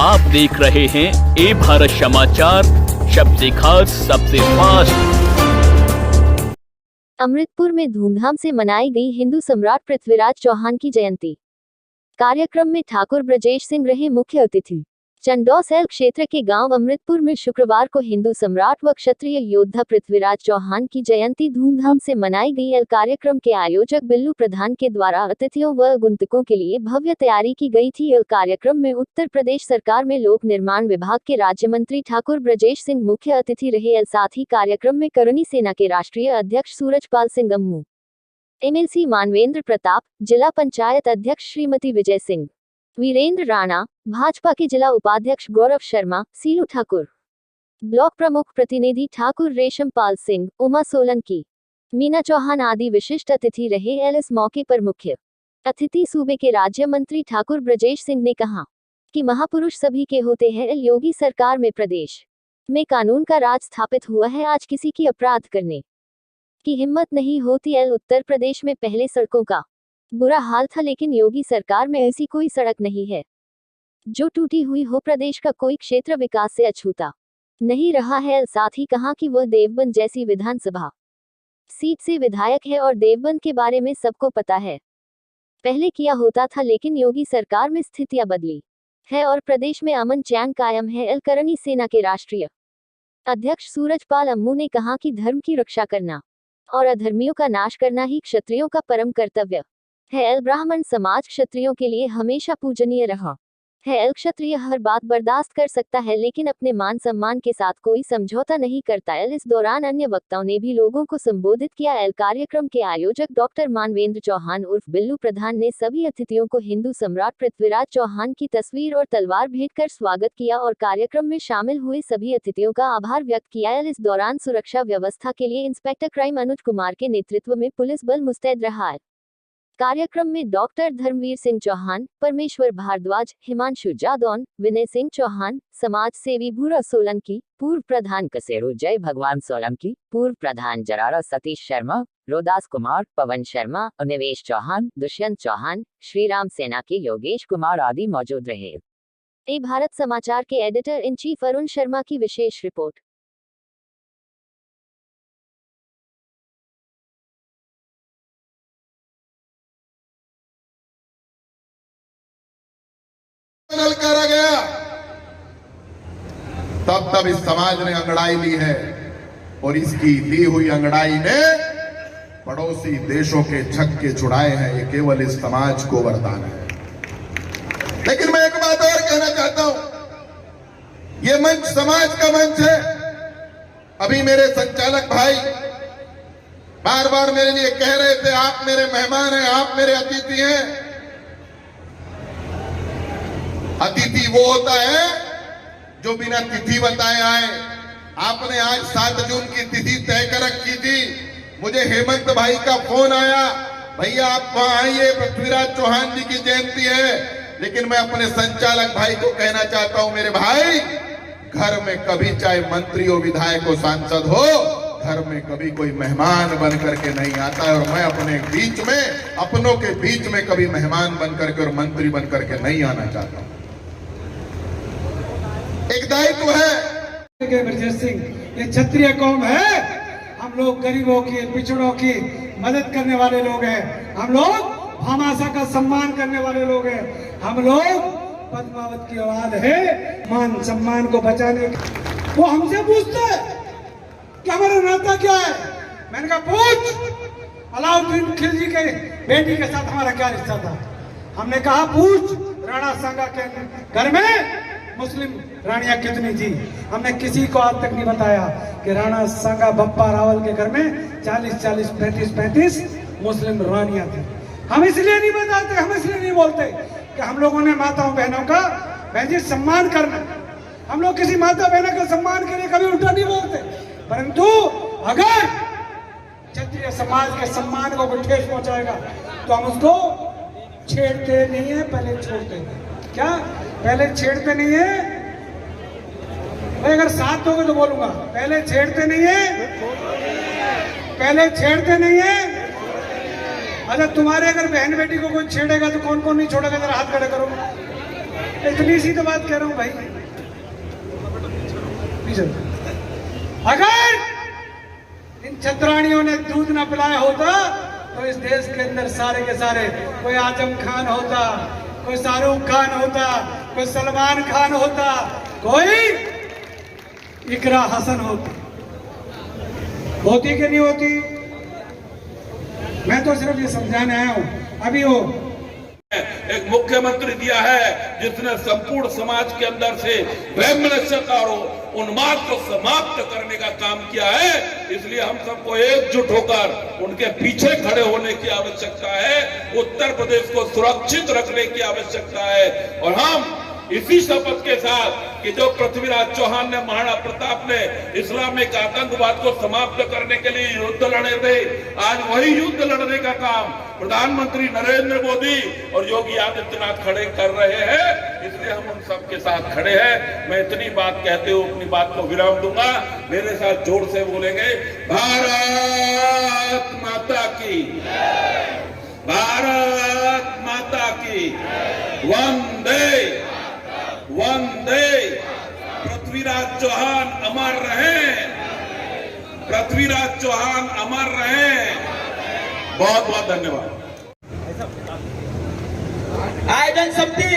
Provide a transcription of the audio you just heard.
आप देख रहे हैं ए भारत समाचार, सबसे खास सबसे फास्ट। अमृतपुर में धूमधाम से मनाई गई हिंदू सम्राट पृथ्वीराज चौहान की जयंती। कार्यक्रम में ठाकुर ब्रजेश सिंह रहे मुख्य अतिथि। चंडौसैल क्षेत्र के गांव अमृतपुर में शुक्रवार को हिंदू सम्राट व क्षत्रिय योद्धा पृथ्वीराज चौहान की जयंती धूमधाम से मनाई गई। कार्यक्रम के आयोजक बिल्लू प्रधान के द्वारा अतिथियों व आगंतुकों के लिए भव्य तैयारी की गई थी। कार्यक्रम में उत्तर प्रदेश सरकार में लोक निर्माण विभाग के राज्य मंत्री ठाकुर ब्रजेश सिंह मुख्य अतिथि रहे। साथ ही कार्यक्रम में करनी सेना के राष्ट्रीय अध्यक्ष सूरजपाल सिंह अम्मू, एमएलसी मानवेंद्र प्रताप, जिला पंचायत अध्यक्ष श्रीमती विजय सिंह, वीरेंद्र राणा, भाजपा के जिला उपाध्यक्ष गौरव शर्मा, सीलू ठाकुर, ब्लॉक प्रमुख प्रतिनिधि ठाकुर रेशमपाल सिंह, उमा सोलंकी, मीना चौहान आदि विशिष्ट अतिथि रहे। इस मौके पर मुख्य अतिथि सूबे के राज्य मंत्री ठाकुर ब्रजेश सिंह ने कहा कि महापुरुष सभी के होते हैं। योगी सरकार में प्रदेश में कानून का राज स्थापित हुआ है। आज किसी की अपराध करने की हिम्मत नहीं होती। उत्तर प्रदेश में पहले सड़कों का बुरा हाल था, लेकिन योगी सरकार में ऐसी कोई सड़क नहीं है जो टूटी हुई हो। प्रदेश का कोई क्षेत्र विकास से अछूता नहीं रहा है। साथ ही कहा कि वह देवबंद जैसी विधानसभा सीट से विधायक है और देवबंद के बारे में सबको पता है। पहले किया होता था, लेकिन योगी सरकार में स्थितियां बदली है और प्रदेश में अमन चैन कायम है। करनी सेना के राष्ट्रीय अध्यक्ष सूरजपाल अम्मू ने कहा कि धर्म की रक्षा करना और अधर्मियों का नाश करना ही क्षत्रियों का परम कर्तव्य है। ब्राह्मण समाज क्षत्रियों के लिए हमेशा पूजनीय रहा है। क्षत्रिय हर बात बर्दाश्त कर सकता है, लेकिन अपने मान सम्मान के साथ कोई समझौता नहीं करता। इस दौरान अन्य वक्ताओं ने भी लोगों को संबोधित किया। कार्यक्रम के आयोजक डॉक्टर मानवेंद्र चौहान उर्फ बिल्लू प्रधान ने सभी अतिथियों को हिंदू सम्राट पृथ्वीराज चौहान की तस्वीर और तलवार भेंट कर स्वागत किया और कार्यक्रम में शामिल हुए सभी अतिथियों का आभार व्यक्त किया। इस दौरान सुरक्षा व्यवस्था के लिए इंस्पेक्टर क्राइम अनुज कुमार के नेतृत्व में पुलिस बल मुस्तैद रहा है। कार्यक्रम में डॉक्टर धर्मवीर सिंह चौहान, परमेश्वर भारद्वाज, हिमांशु जादौन, विनय सिंह चौहान, समाज सेवी भूरा सोलंकी, पूर्व प्रधान कसेरू जय भगवान सोलंकी, पूर्व प्रधान जरारा सतीश शर्मा, रोदास कुमार, पवन शर्मा, निवेश चौहान, दुष्यंत चौहान, श्रीराम सेना के योगेश कुमार आदि मौजूद रहे। ए भारत समाचार के editor in chief Arun Sharma की विशेष रिपोर्ट। करा गया तब इस समाज ने अंगड़ाई ली है और इसकी ली हुई अंगड़ाई ने पड़ोसी देशों के छक्के छुड़ाए हैं। ये केवल इस समाज को वरदान है। लेकिन मैं एक बात और कहना चाहता हूं, ये मंच समाज का मंच है। अभी मेरे संचालक भाई बार बार मेरे लिए कह रहे थे, आप मेरे मेहमान हैं, आप मेरे अतिथि हैं। अतिथि वो होता है जो बिना तिथि बताए आए। आपने आज 7 जून की तिथि तय कर रखी थी। मुझे हेमंत भाई का फोन आया, भैया आप वहां आइए, पृथ्वीराज चौहान जी की जयंती है। लेकिन मैं अपने संचालक भाई को कहना चाहता हूं, मेरे भाई, घर में कभी चाहे मंत्री हो, विधायक हो, सांसद हो, घर में कभी कोई मेहमान बन करके नहीं आता है। और मैं अपने बीच में, अपनों के बीच में कभी मेहमान बन करके और मंत्री बन करके नहीं आना चाहता हूं। एक दायित्व है। ब्रजेश सिंह, ये क्षत्रिय कौम है। हम लोग गरीबों की, पिछड़ों की मदद करने वाले लोग हैं। हम लोग भामाशाह का सम्मान करने वाले लोग हैं। हम लोग पद्मावत की औलाद है। मान सम्मान को बचाने वो हमसे पूछते कि हमारा नाता क्या है। मैंने कहा पूछ, अलाउद्दीन खिलजी के बेटी के साथ हमारा क्या रिश्ता था। हमने कहा पूछ, राणा सांगा के घर में मुस्लिम रानियां कितनी थी। हमने किसी को आज तक नहीं बताया कि राणा सांगा बप्पा रावल के घर में 40-40, 35-35 मुस्लिम रानियां थी। हम इसलिए नहीं बताते, हम इसलिए नहीं बोलते कि हम लोगों ने माताओं बहनों का बहन जी सम्मान करना। हम लोग किसी माता बहनों के सम्मान के लिए कभी उल्टा नहीं बोलते, परंतु अगर क्षत्रिय समाज के सम्मान को ठेस पहुंचाएगा तो हम उसको छेड़ते नहीं है, पहले छोड़ते हैं। क्या पहले छेड़ते नहीं है? मैं अगर साथ दोगे तो बोलूंगा, पहले छेड़ते नहीं है, पहले छेड़ते नहीं है। अच्छा, तुम्हारे अगर बहन बेटी को कोई छेड़ेगा तो कौन कौन नहीं छोड़ेगा? जरा हाथ खड़े करो। इतनी सी तो बात कह रहा हूं भाई। अगर इन छत्राणियों ने दूध न पिलाया होता तो इस देश के अंदर सारे के सारे कोई आजम खान होता, कोई शाहरुख खान होता, कोई सलमान खान होता, कोई इकरा हसन होती। होती कि नहीं होती? मैं तो सिर्फ ये समझाने आया हूं। अभी वो एक मुख्यमंत्री दिया है जिसने संपूर्ण समाज के अंदर से वैमनस्यता और उन्माद को समाप्त करने का काम किया है। इसलिए हम सबको एकजुट होकर उनके पीछे खड़े होने की आवश्यकता है। उत्तर प्रदेश को सुरक्षित रखने की आवश्यकता है। और हम इसी शपथ के साथ कि जो पृथ्वीराज चौहान ने, महाराणा प्रताप ने इस्लामिक आतंकवाद को समाप्त करने के लिए युद्ध लड़े थे, आज वही युद्ध लड़ने का काम प्रधानमंत्री नरेंद्र मोदी और योगी आदित्यनाथ खड़े कर रहे हैं। इसलिए हम उन सब के साथ खड़े हैं। मैं इतनी बात कहते हुए अपनी बात को विराम दूंगा। मेरे साथ जोर से बोलेंगे, भारत माता की, भारत माता की, वंदे वंदे। पृथ्वीराज चौहान अमर रहे, पृथ्वीराज चौहान अमर रहे। बहुत बहुत धन्यवाद। आयोजन समिति